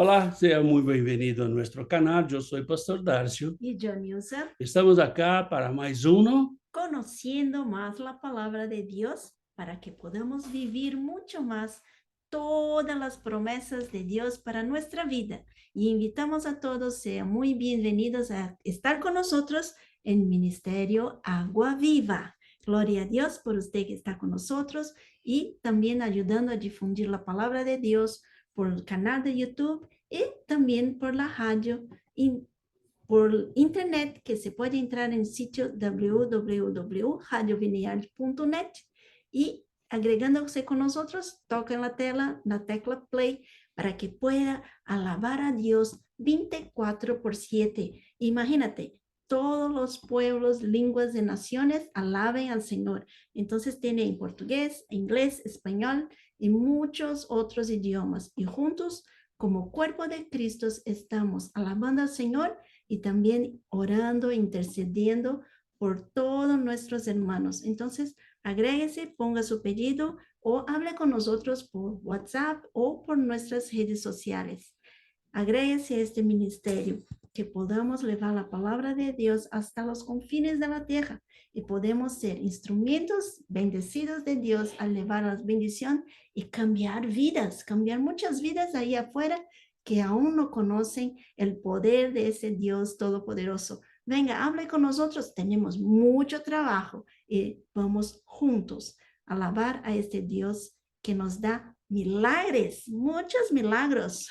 Hola, sea muy bienvenido a nuestro canal. Yo soy Pastor Darcio. Y John User, Estamos acá para más uno. conociendo más la palabra de Dios para que podamos vivir mucho más todas las promesas de Dios para nuestra vida. Y invitamos a todos, sean muy bienvenidos a estar con nosotros en Ministerio Agua Viva. Gloria a Dios por usted que está con nosotros y también ayudando a difundir la palabra de Dios por el canal de YouTube y también por la radio por internet, que se puede entrar en el sitio www.radiovinial.net y agregándose con nosotros, toquen la tecla play para que pueda alabar a Dios 24/7. Imagínate, todos los pueblos, lenguas de naciones alaben al Señor. Entonces tiene en portugués, inglés, español y muchos otros idiomas. Y juntos, como cuerpo de Cristo, estamos alabando al Señor y también orando, intercediendo por todos nuestros hermanos. Entonces, agréguese, ponga su pedido o hable con nosotros por WhatsApp o por nuestras redes sociales. Agréguese a este ministerio, que podamos llevar la palabra de Dios hasta los confines de la tierra y podemos ser instrumentos bendecidos de Dios al llevar la bendición y cambiar vidas, cambiar muchas vidas ahí afuera que aún no conocen el poder de ese Dios todopoderoso. Venga, hable con nosotros, tenemos mucho trabajo y vamos juntos a alabar a este Dios que nos da milagros, muchos milagros.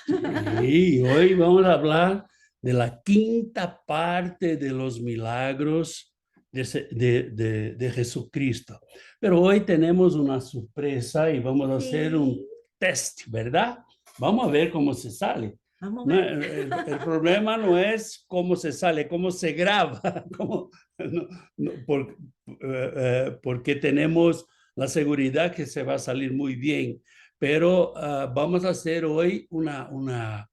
Y hoy vamos a hablar de la quinta parte de los milagros de Jesucristo. Pero hoy tenemos una sorpresa y vamos a hacer un Sí, test, ¿verdad? Vamos a ver cómo se sale. vamos a No, ver. el problema no es cómo se sale, cómo se graba, cómo, no, no, porque tenemos la seguridad que se va a salir muy bien, pero vamos a hacer hoy una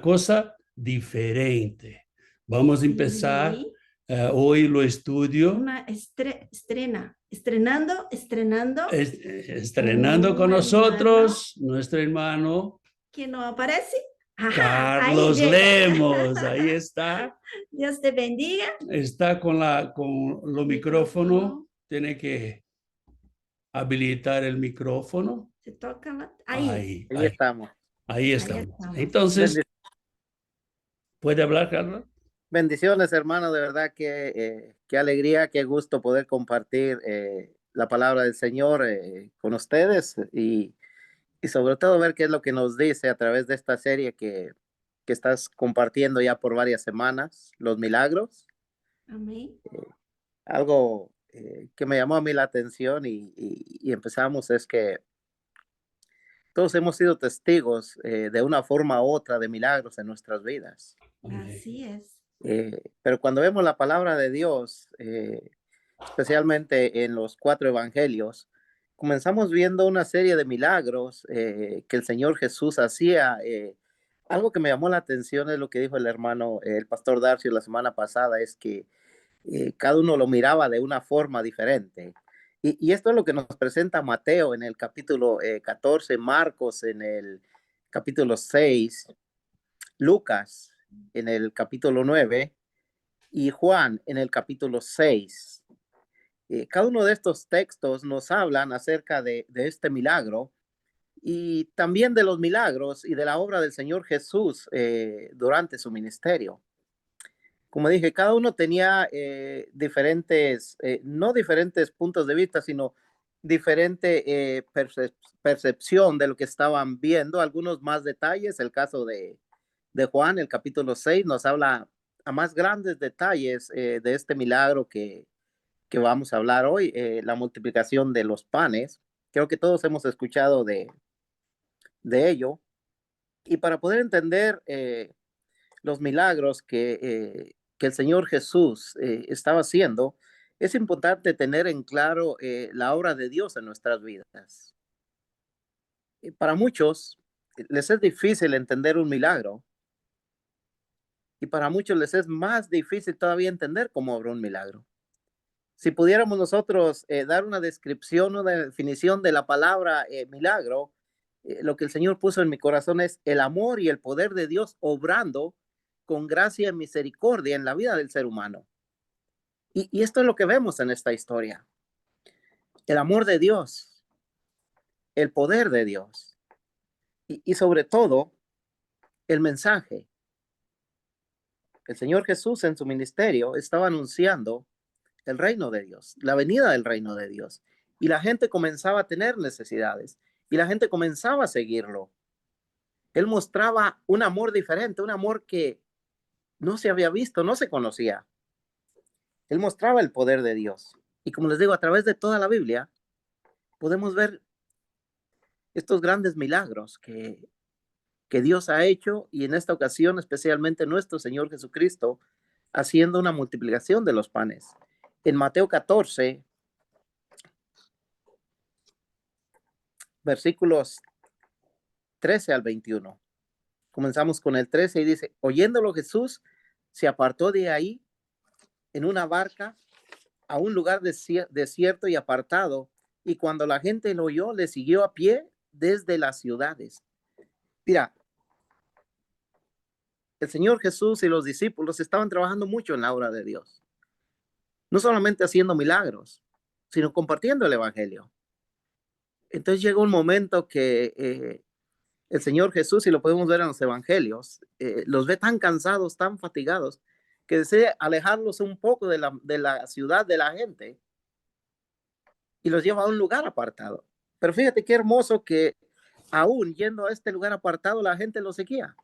cosa diferente. Vamos a empezar, Sí, hoy lo estudio, una estrenando estrenando con un hermano nosotros nuestro hermano que no aparece. Ajá, ahí Carlos llega. Lemos. Ahí Dios te bendiga. está con los micrófonos, Micrófono, tiene que habilitar el micrófono. se toca. Ahí, Ahí, Ahí ahí, estamos. ahí ahí estamos. estamos. Entonces, ¿puede hablar, Carlos? Bendiciones, hermano, de verdad que qué alegría, qué gusto poder compartir la palabra del Señor con ustedes y sobre todo ver qué es lo que nos dice a través de esta serie que estás compartiendo ya por varias semanas, los milagros. Amén. Algo que me llamó a mí la atención y empezamos es que todos hemos sido testigos de una forma u otra de milagros en nuestras vidas. Así es. Pero cuando vemos la palabra de Dios, especialmente en los cuatro evangelios, comenzamos viendo una serie de milagros que el Señor Jesús hacía. Algo que me llamó la atención es lo que dijo el hermano, el pastor Darcio la semana pasada, es que cada uno lo miraba de una forma diferente. Y esto es lo que nos presenta Mateo en el capítulo 14, Marcos en el capítulo 6, Lucas en el capítulo 9 y Juan en el capítulo 6. Cada uno de estos textos nos hablan acerca de este milagro y también de los milagros y de la obra del Señor Jesús durante su ministerio. Como dije, cada uno tenía diferentes, no diferentes puntos de vista, sino diferente percepción de lo que estaban viendo, algunos más detalles. El caso de Juan, el capítulo 6, nos habla a más grandes detalles de este milagro que vamos a hablar hoy, la multiplicación de los panes. Creo que todos hemos escuchado de ello. Y para poder entender los milagros que el Señor Jesús estaba haciendo, es importante tener en claro la obra de Dios en nuestras vidas. Para muchos les es difícil entender un milagro y para muchos les es más difícil todavía entender cómo obra un milagro. Si pudiéramos nosotros dar una descripción, una definición de la palabra milagro, lo que el Señor puso en mi corazón es el amor y el poder de Dios obrando con gracia y misericordia en la vida del ser humano. Y esto es lo que vemos en esta historia. El amor de Dios, el poder de Dios y sobre todo el mensaje. El Señor Jesús en su ministerio estaba anunciando el reino de Dios, la venida del reino de Dios. Y la gente comenzaba a tener necesidades y la gente comenzaba a seguirlo. Él mostraba un amor diferente, un amor que no se había visto, no se conocía. Él mostraba el poder de Dios. Y como les digo, a través de toda la Biblia podemos ver estos grandes milagros que Dios ha hecho y en esta ocasión especialmente nuestro Señor Jesucristo haciendo una multiplicación de los panes. En Mateo 14, versículos 13 al 21. Comenzamos con el 13 y dice, oyéndolo Jesús se apartó de ahí en una barca a un lugar desierto y apartado, y cuando la gente lo oyó, le siguió a pie desde las ciudades. Mira, el Señor Jesús y los discípulos estaban trabajando mucho en la obra de Dios. No solamente haciendo milagros, sino compartiendo el evangelio. Entonces llegó un momento que el Señor Jesús, y lo podemos ver en los evangelios, los ve tan cansados, tan fatigados, que desea alejarlos un poco de la ciudad, de la gente, y los lleva a un lugar apartado. Pero fíjate qué hermoso que aún yendo a este lugar apartado, la gente lo seguía.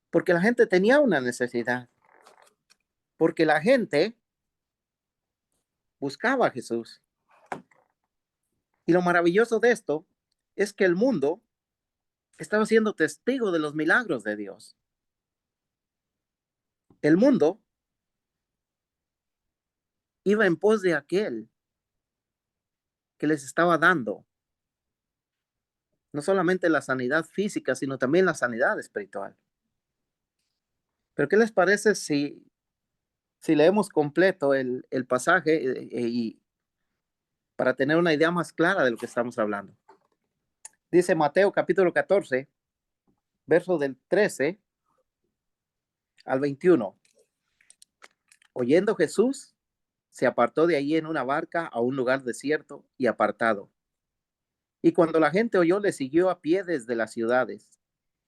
Porque la gente tenía una necesidad. Porque la gente buscaba a Jesús. Y lo maravilloso de esto es que el mundo estaba siendo testigo de los milagros de Dios. El mundo iba en pos de aquel que les estaba dando no solamente la sanidad física, sino también la sanidad espiritual. Pero ¿qué les parece si leemos completo el pasaje y para tener una idea más clara de lo que estamos hablando? Dice Mateo capítulo 14, verso del 13 al 21. Oyendo Jesús, se apartó de allí en una barca a un lugar desierto y apartado. Y cuando la gente oyó, le siguió a pie desde las ciudades.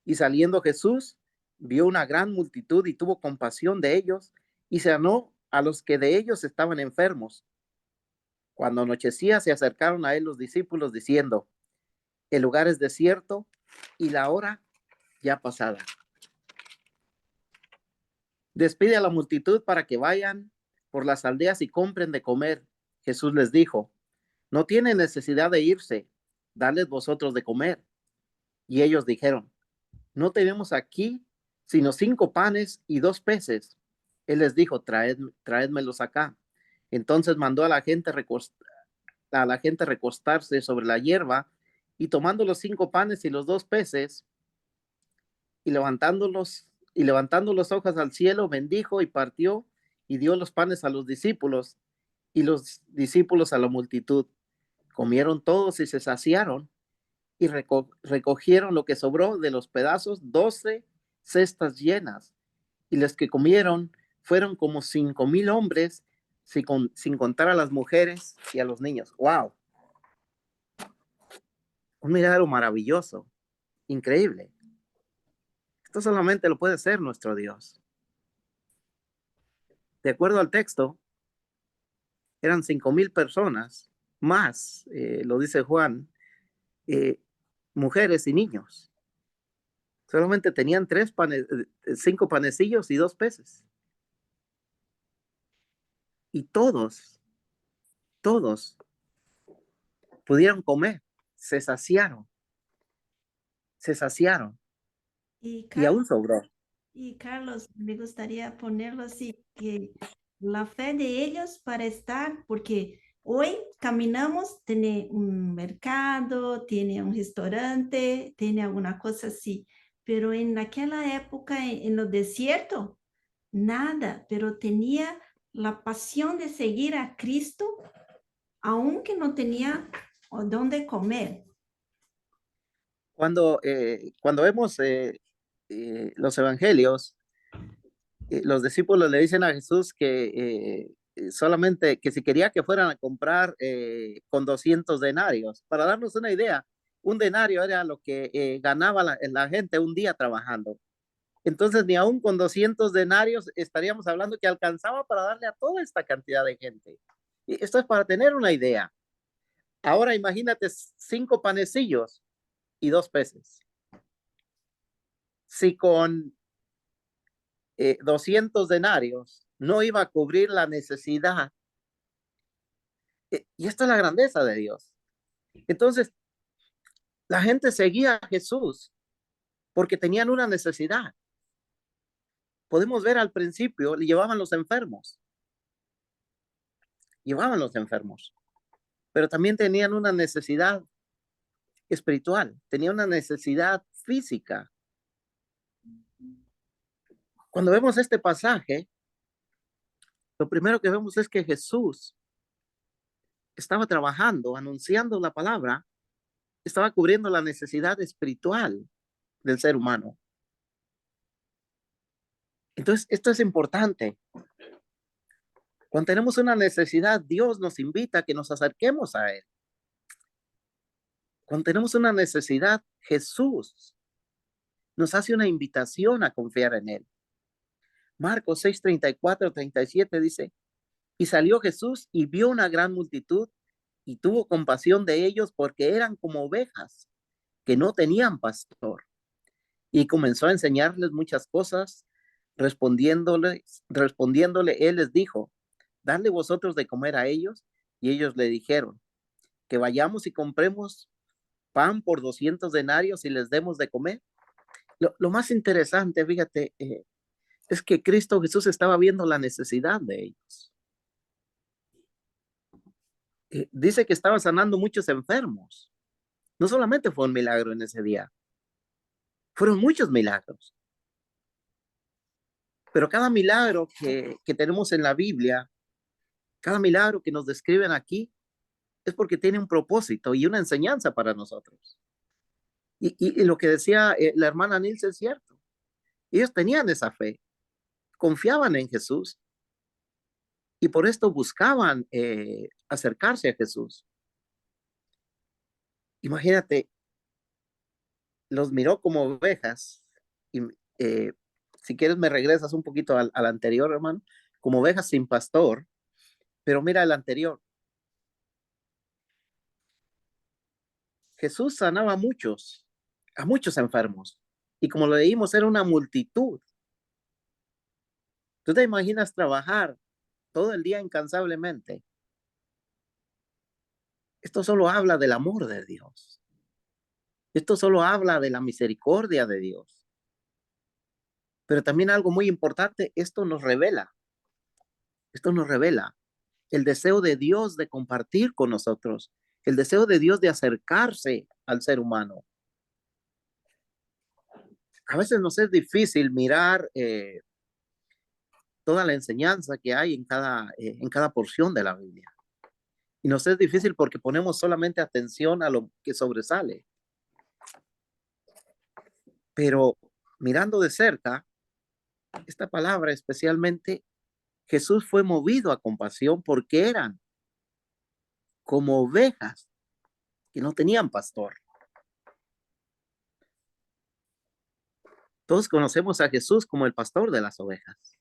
Y saliendo Jesús, vio una gran multitud y tuvo compasión de ellos y sanó a los que de ellos estaban enfermos. Cuando anochecía, se acercaron a él los discípulos diciendo, el lugar es desierto y la hora ya pasada. Despide a la multitud para que vayan por las aldeas y compren de comer. Jesús les dijo, no tienen necesidad de irse, dadles vosotros de comer. Y ellos dijeron, no tenemos aquí sino 5 panes y 2 peces. Él les dijo, traédmelos acá. Entonces mandó a la gente recostarse sobre la hierba, y tomando los 5 panes y los 2 peces, y levantando los ojos al cielo, bendijo y partió, y dio los panes a los discípulos, y los discípulos a la multitud. Comieron todos y se saciaron, y recogieron lo que sobró de los pedazos, 12 cestas llenas. Y los que comieron fueron como 5,000 hombres, sin contar a las mujeres y a los niños. ¡Wow! Un milagro maravilloso, increíble. Esto solamente lo puede hacer nuestro Dios. De acuerdo al texto, eran 5,000 personas, más, lo dice Juan, mujeres y niños. Solamente tenían 5 panecillos y 2 peces. Y todos pudieron comer, se saciaron. Y Y aún Carlos, sobró. me gustaría ponerlo así, que la fe de ellos para estar, porque hoy caminamos, tiene un mercado, tiene un restaurante, tiene alguna cosa así, pero en aquella época, en lo desierto, nada, pero tenía la pasión de seguir a Cristo, aunque no tenía o dónde comer. Cuando vemos los evangelios, los discípulos le dicen a Jesús que solamente que si quería que fueran a comprar con 200 denarios. Para darnos una idea, un denario era lo que ganaba la gente un día trabajando. Entonces, ni aún con 200 denarios estaríamos hablando que alcanzaba para darle a toda esta cantidad de gente. Y esto es para tener una idea. Ahora imagínate 5 panecillos y 2 peces. Si con 200 denarios no iba a cubrir la necesidad. Y esta es la grandeza de Dios. Entonces, la gente seguía a Jesús porque tenían una necesidad. Podemos ver al principio, le llevaban los enfermos. Llevaban los enfermos. Pero también tenían una necesidad espiritual, tenían una necesidad física. Cuando vemos este pasaje, lo primero que vemos es que Jesús estaba trabajando, anunciando la palabra, estaba cubriendo la necesidad espiritual del ser humano. Entonces, esto es importante. Cuando tenemos una necesidad, Dios nos invita a que nos acerquemos a Él. Cuando tenemos una necesidad, Jesús nos hace una invitación a confiar en Él. Marcos 6, 34, 37 dice, y salió Jesús y vio una gran multitud y tuvo compasión de ellos porque eran como ovejas que no tenían pastor. Y comenzó a enseñarles muchas cosas. Respondiéndole, él les dijo, dadle vosotros de comer a ellos. Y ellos le dijeron, que vayamos y compremos pan por 200 denarios y les demos de comer. Lo más interesante, fíjate, es que Cristo Jesús estaba viendo la necesidad de ellos. Dice que estaba sanando muchos enfermos. No solamente fue un milagro en ese día, fueron muchos milagros. Pero cada milagro que tenemos en la Biblia, cada milagro que nos describen aquí, es porque tiene un propósito y una enseñanza para nosotros. Y lo que decía la hermana Nilce es cierto. Ellos tenían esa fe, confiaban en Jesús y por esto buscaban acercarse a Jesús. Imagínate, los miró como ovejas y si quieres me regresas un poquito al anterior, hermano, como ovejas sin pastor, pero mira el anterior. Jesús sanaba a muchos enfermos y como lo leímos era una multitud. ¿Tú te imaginas trabajar todo el día incansablemente? Esto solo habla del amor de Dios. Esto solo habla de la misericordia de Dios. Pero también algo muy importante, esto nos revela el deseo de Dios de compartir con nosotros, el deseo de Dios de acercarse al ser humano. A veces nos es difícil mirar toda la enseñanza que hay en cada porción de la Biblia. Y nos es difícil porque ponemos solamente atención a lo que sobresale. Pero mirando de cerca, esta palabra especialmente, Jesús fue movido a compasión porque eran como ovejas que no tenían pastor. Todos conocemos a Jesús como el pastor de las ovejas.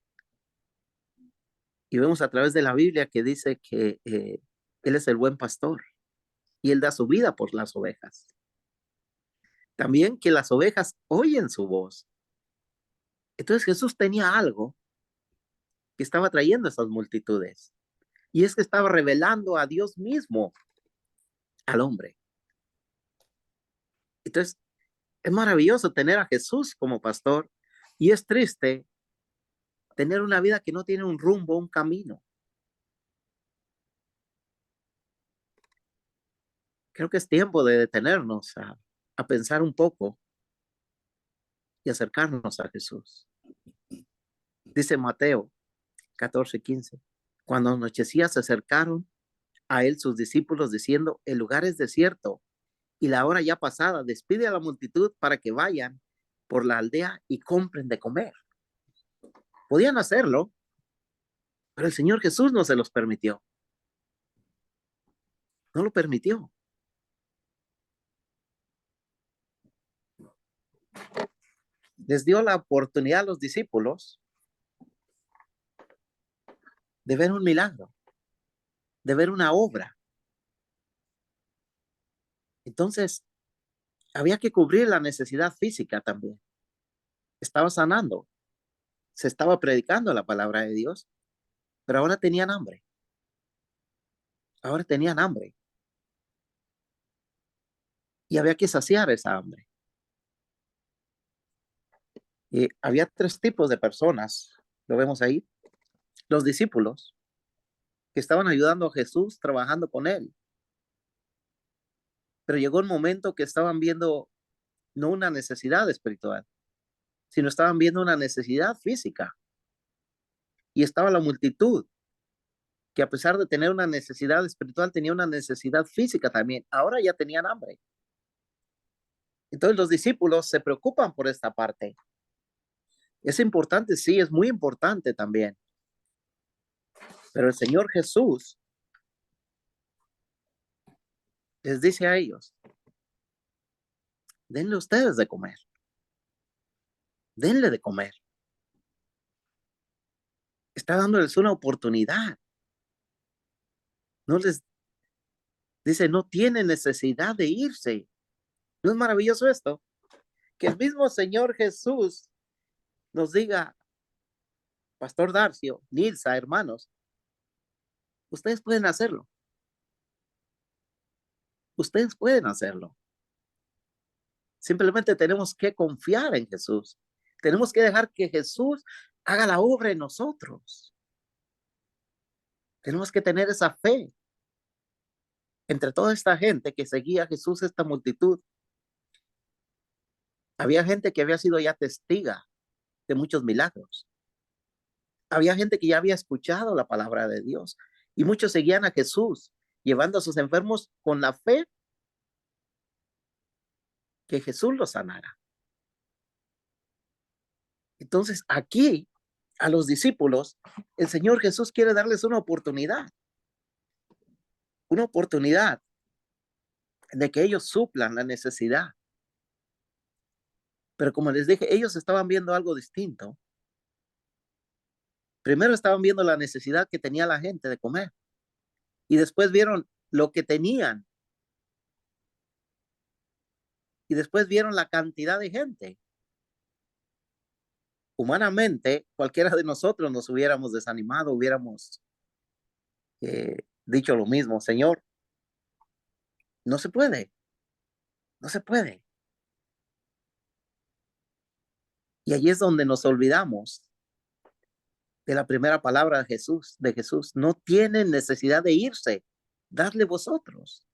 Y vemos a través de la Biblia que dice que Él es el buen pastor y Él da su vida por las ovejas. También que las ovejas oyen su voz. Entonces Jesús tenía algo que estaba trayendo a esas multitudes. Y es que estaba revelando a Dios mismo al hombre. Entonces, es maravilloso tener a Jesús como pastor y es triste tener una vida que no tiene un rumbo, un camino. Creo que es tiempo de detenernos a pensar un poco y acercarnos a Jesús. Dice Mateo 14:15, cuando anochecía se acercaron a él sus discípulos diciendo, el lugar es desierto y la hora ya pasada, despide a la multitud para que vayan por la aldea y compren de comer. Podían hacerlo, pero el Señor Jesús no se los permitió. No lo permitió. Les dio la oportunidad a los discípulos de ver un milagro, de ver una obra. Entonces, había que cubrir la necesidad física también. Estaba sanando, se estaba predicando la palabra de Dios, pero ahora tenían hambre. Ahora tenían hambre. Y había que saciar esa hambre. Y había tres tipos de personas, lo vemos ahí. Los discípulos que estaban ayudando a Jesús, trabajando con él. Pero llegó un momento que estaban viendo no una necesidad espiritual, sino estaban viendo una necesidad física. Y estaba la multitud, que a pesar de tener una necesidad espiritual, tenía una necesidad física también. Ahora ya tenían hambre. Entonces los discípulos se preocupan por esta parte. Es importante, sí, es muy importante también. Pero el Señor Jesús les dice a ellos, denle ustedes de comer. Denle de comer. Está dándoles una oportunidad. No les dice, no tiene necesidad de irse. ¿No es maravilloso esto? Que el mismo Señor Jesús nos diga, Pastor Darcio, Nilsa, hermanos, ustedes pueden hacerlo. Ustedes pueden hacerlo. Simplemente tenemos que confiar en Jesús. Tenemos que dejar que Jesús haga la obra en nosotros. Tenemos que tener esa fe. Entre toda esta gente que seguía a Jesús, esta multitud, había gente que había sido ya testiga de muchos milagros. Había gente que ya había escuchado la palabra de Dios y muchos seguían a Jesús, llevando a sus enfermos con la fe que Jesús los sanara. Entonces, aquí a los discípulos, el Señor Jesús quiere darles una oportunidad de que ellos suplan la necesidad. Pero como les dije, ellos estaban viendo algo distinto. Primero estaban viendo la necesidad que tenía la gente de comer y después vieron lo que tenían y después vieron la cantidad de gente. Humanamente, cualquiera de nosotros nos hubiéramos desanimado, hubiéramos dicho lo mismo, Señor, no se puede, no se puede. Y allí es donde nos olvidamos de la primera palabra de Jesús. No tienen necesidad de irse, dadle vosotros.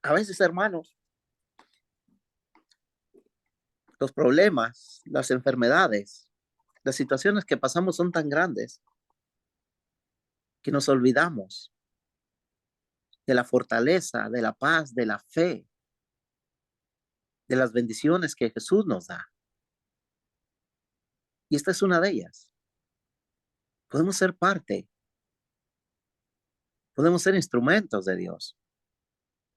A veces, hermanos, los problemas, las enfermedades, las situaciones que pasamos son tan grandes que nos olvidamos de la fortaleza, de la paz, de la fe, de las bendiciones que Jesús nos da. Y esta es una de ellas. Podemos ser parte, podemos ser instrumentos de Dios.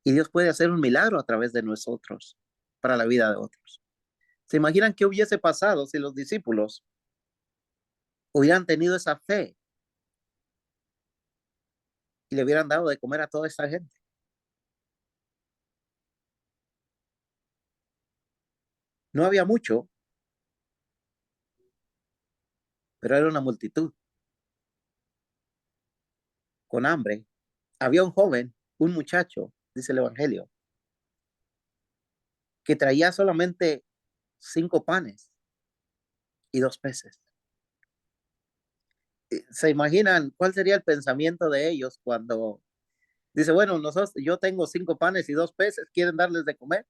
Y Dios puede hacer un milagro a través de nosotros para la vida de otros. ¿Se imaginan qué hubiese pasado si los discípulos hubieran tenido esa fe y le hubieran dado de comer a toda esa gente? No había mucho, pero era una multitud con hambre. Había un joven, un muchacho, dice el Evangelio, que traía solamente 5 panes y 2 peces. ¿Se imaginan cuál sería el pensamiento de ellos cuando dice, bueno, yo tengo 5 panes y 2 peces, ¿quieren darles de comer?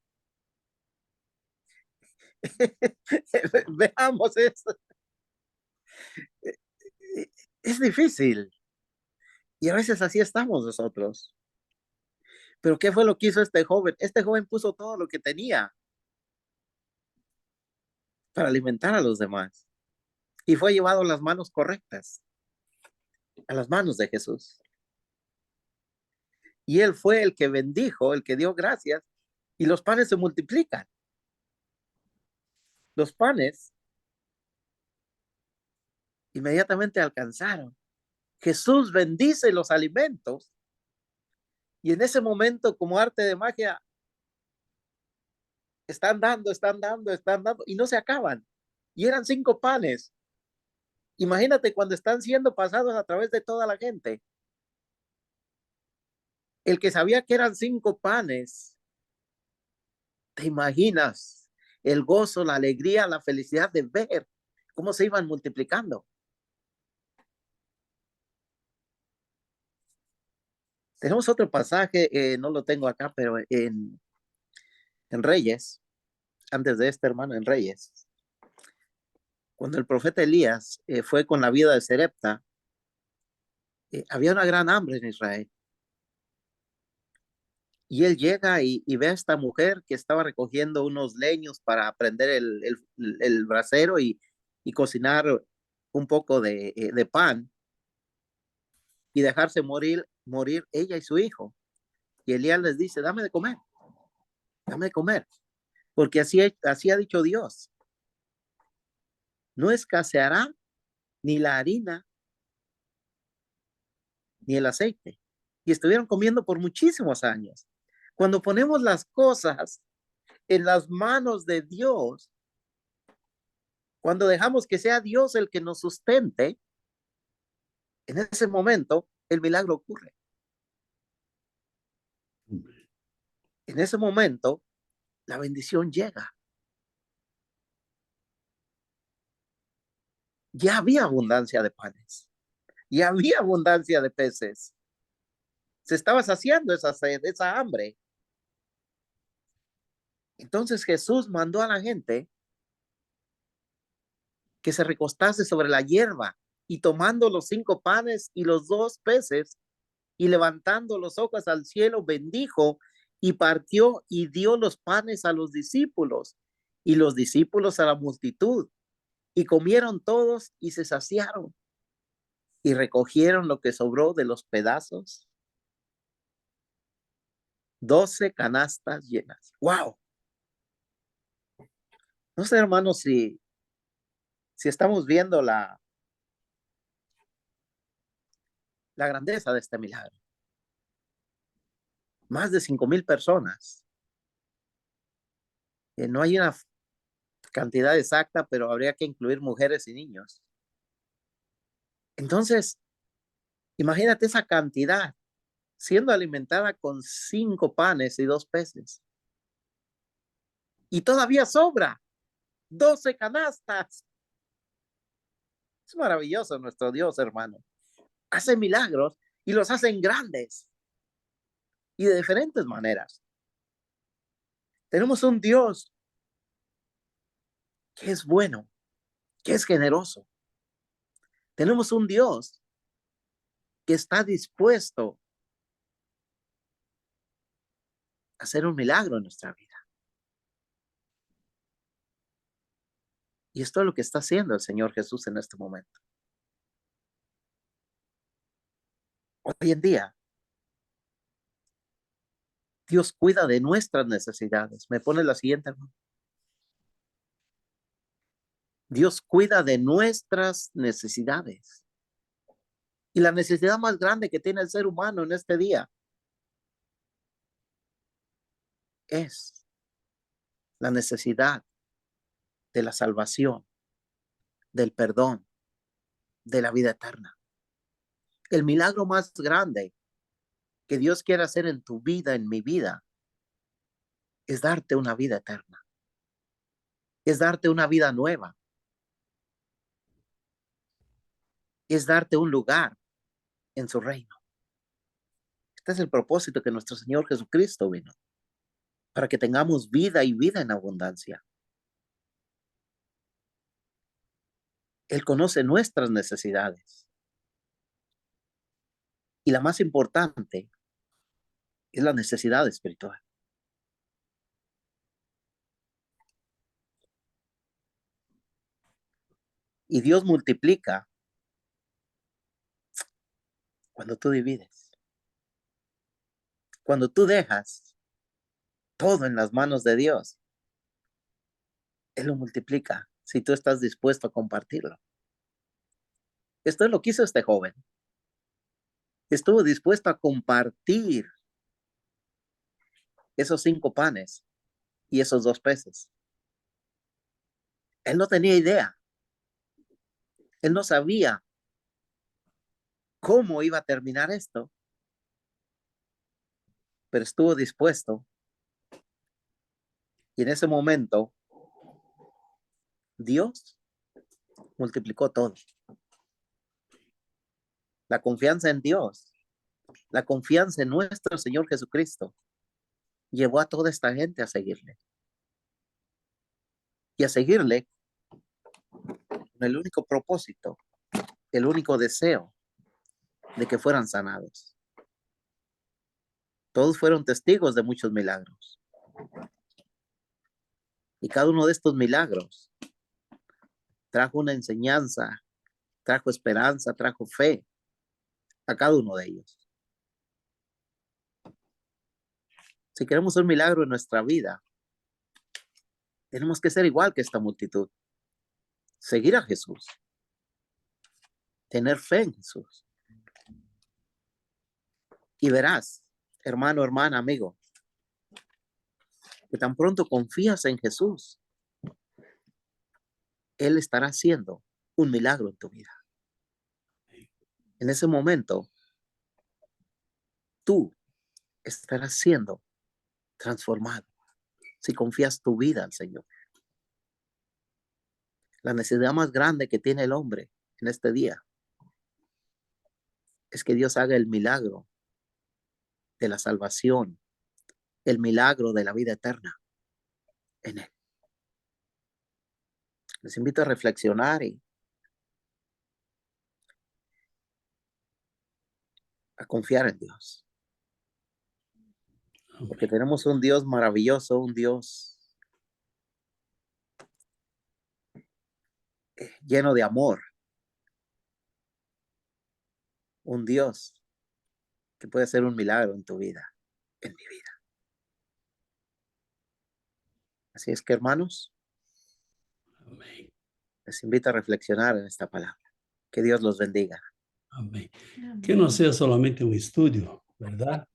Veamos eso. Es difícil. Y a veces así estamos nosotros. Pero ¿qué fue lo que hizo este joven? Este joven puso todo lo que tenía para alimentar a los demás. Y fue llevado a las manos correctas, a las manos de Jesús. Y él fue el que bendijo, el que dio gracias, y los panes se multiplican. Los panes inmediatamente alcanzaron. Jesús bendice los alimentos y en ese momento, como arte de magia, están dando, están dando, están dando y no se acaban. Y eran 5 panes. Imagínate cuando están siendo pasados a través de toda la gente. El que sabía que eran 5 panes, ¿te imaginas el gozo, la alegría, la felicidad de ver cómo se iban multiplicando? Tenemos otro pasaje, no lo tengo acá, pero en Reyes, antes de este, hermano, en Reyes, cuando el profeta Elías fue con la vida de Serepta, había una gran hambre en Israel. Y él llega y ve a esta mujer que estaba recogiendo unos leños para prender el brasero y cocinar un poco de pan y dejarse morir ella y su hijo. Y Elías les dice, dame de comer, porque así ha dicho Dios, no escaseará ni la harina ni el aceite. Y estuvieron comiendo por muchísimos años. Cuando ponemos las cosas en las manos de Dios, cuando dejamos que sea Dios el que nos sustente, en ese momento el milagro ocurre. En ese momento la bendición llega. Ya había abundancia de panes, ya había abundancia de peces. Se estaba saciando esa sed, esa hambre. Entonces Jesús mandó a la gente que se recostase sobre la hierba y tomando los 5 panes y los 2 peces y levantando los ojos al cielo, bendijo y partió y dio los panes a los discípulos y los discípulos a la multitud. Y comieron todos y se saciaron y recogieron lo que sobró de los pedazos, 12 canastas llenas. ¡Wow! No sé, hermanos, si estamos viendo la grandeza de este milagro. Más de 5,000 personas. No hay una cantidad exacta, pero habría que incluir mujeres y niños. Entonces, imagínate esa cantidad siendo alimentada con 5 panes y 2 peces. Y todavía sobra 12 canastas. Es maravilloso nuestro Dios, hermano. Hace milagros y los hacen grandes y de diferentes maneras. Tenemos un Dios que es bueno, que es generoso. Tenemos un Dios que está dispuesto a hacer un milagro en nuestra vida. Y esto es lo que está haciendo el Señor Jesús en este momento. Hoy en día, Dios cuida de nuestras necesidades. Me pone la siguiente, hermano. Dios cuida de nuestras necesidades. Y la necesidad más grande que tiene el ser humano en este día es la necesidad de la salvación, del perdón, de la vida eterna. El milagro más grande que Dios quiere hacer en tu vida, en mi vida, es darte una vida eterna. Es darte una vida nueva. Es darte un lugar en su reino. Este es el propósito que nuestro Señor Jesucristo vino, para que tengamos vida y vida en abundancia. Él conoce nuestras necesidades. Y la más importante es la necesidad espiritual. Y Dios multiplica cuando tú divides. Cuando tú dejas todo en las manos de Dios, Él lo multiplica si tú estás dispuesto a compartirlo. Esto es lo que hizo este joven. Estuvo dispuesto a compartir esos 5 panes y esos 2 peces. Él no tenía idea. Él no sabía cómo iba a terminar esto, pero estuvo dispuesto. Y en ese momento, Dios multiplicó todo. La confianza en Dios, la confianza en nuestro Señor Jesucristo, llevó a toda esta gente a seguirle. Y a seguirle con el único propósito, el único deseo de que fueran sanados. Todos fueron testigos de muchos milagros. Y cada uno de estos milagros trajo una enseñanza, trajo esperanza, trajo fe a cada uno de ellos. Si queremos un milagro en nuestra vida, tenemos que ser igual que esta multitud. Seguir a Jesús. Tener fe en Jesús. Y verás, hermano, hermana, amigo, que tan pronto confías en Jesús, Él estará haciendo un milagro en tu vida. En ese momento, tú estarás siendo transformado si confías tu vida al Señor. La necesidad más grande que tiene el hombre en este día es que Dios haga el milagro de la salvación, el milagro de la vida eterna en Él. Les invito a reflexionar y a confiar en Dios. Porque tenemos un Dios maravilloso, un Dios lleno de amor. Un Dios que puede hacer un milagro en tu vida, en mi vida. Así es que, hermanos, Amén. les invito a reflexionar en esta palabra. Que Dios los bendiga. Amén. Que no sea solamente un estudio, ¿verdad?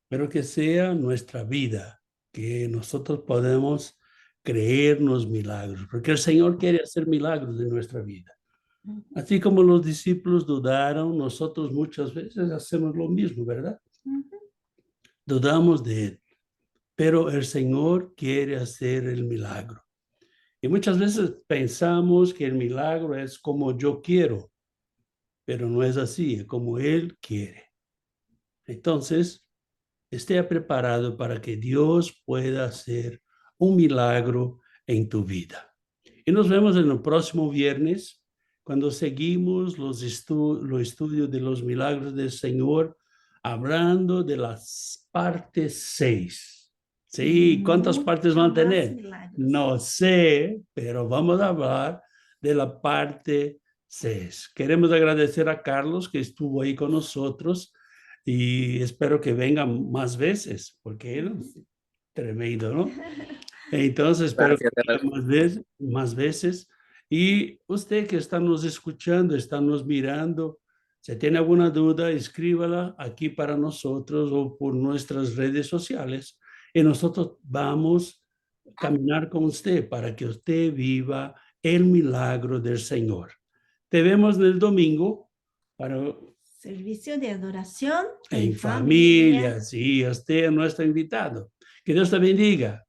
Pero que sea nuestra vida, que nosotros podemos creernos milagros, porque el Señor quiere hacer milagros en nuestra vida. Así como los discípulos dudaron, nosotros muchas veces hacemos lo mismo, ¿verdad? Dudamos de Él, pero el Señor quiere hacer el milagro. Y muchas veces pensamos que el milagro es como yo quiero, pero no es así, es como Él quiere. Entonces, esté preparado para que Dios pueda hacer un milagro en tu vida. Y nos vemos en el próximo viernes, cuando seguimos los estudios de los milagros del Señor, hablando de las partes 6. Sí, ¿cuántas partes van a tener? No sé, pero vamos a hablar de la parte 6. Queremos agradecer a Carlos que estuvo ahí con nosotros y espero que venga más veces, porque él es tremendo, ¿no? Entonces, espero que venga más veces. Y usted que está nos escuchando, está nos mirando, si tiene alguna duda, escríbala aquí para nosotros o por nuestras redes sociales. Y nosotros vamos a caminar con usted para que usted viva el milagro del Señor. Te vemos el domingo para servicio de adoración en familia. Sí, usted es nuestro invitado. Que Dios te bendiga.